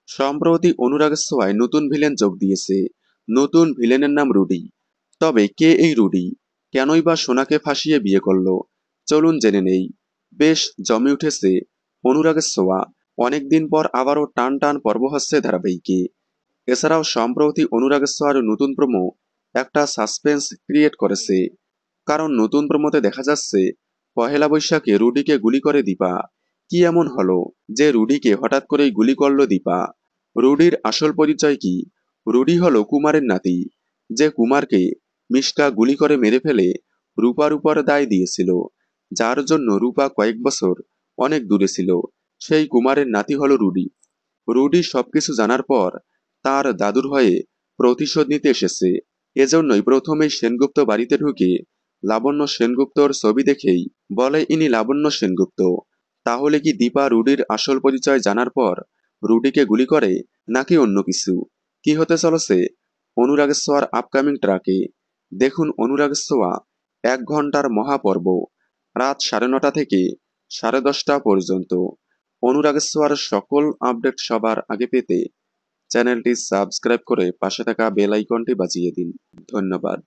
সম্প্রতি অনুরাগের ছোঁয়ায় নতুন ভিলেন যোগ দিয়েছে। নতুন ভিলেনের নাম রুডি। তবে কে এই রুডি? কেনই বা সোনাকে ফাঁসিয়ে বিয়ে করলো? চলুন জেনে নেই। বেশ জমে উঠেছে অনুরাগের ছোঁয়া। অনেকদিন পর আবারও টান টান পর্ব হচ্ছে ধারাবাহিকে। এছাড়াও সম্প্রতি অনুরাগের ছোঁয়ার নতুন প্রোমো একটা সাসপেন্স ক্রিয়েট করেছে। কারণ নতুন প্রোমোতে দেখা যাচ্ছে পহেলা বৈশাখে রুডিকে গুলি করে দীপা। কি এমন হলো যে রুডিকে হঠাৎ করেই গুলি করলো দীপা? রুডির আসল পরিচয় কি? রুডি হলো কুমারের নাতি, যে কুমারকে মিশকা গুলি করে মেরে ফেলে রূপার উপর দায় দিয়েছিল, যার জন্য রূপা কয়েক বছর অনেক দূরে ছিল। সেই কুমারের নাতি হলো রুডি। রুডি সবকিছু জানার পর তার দাদুর হয়ে প্রতিশোধ নিতে এসেছে। এজন্যই প্রথমেই সেনগুপ্ত বাড়িতে ঢুকে লাবণ্য সেনগুপ্তর ছবি দেখেই বলে ইনি লাবণ্য সেনগুপ্ত। তাহলে কি দীপা রুডির আসল পরিচয় জানার পর রুডিকে গুলি করে, নাকি অন্য কিছু? কি হতে চলেছে অনুরাগের ছোঁয়ার আপকামিং ট্র্যাকে? দেখুন অনুরাগের ছোঁয়া 1 ঘন্টার মহাপর্ব, রাত 9:30 থেকে 10:30 পর্যন্ত। অনুরাগের ছোঁয়ার সকল আপডেট সবার আগে পেতে চ্যানেলটি সাবস্ক্রাইব করে পাশে থাকা বেল আইকনটি বাজিয়ে দিন। ধন্যবাদ।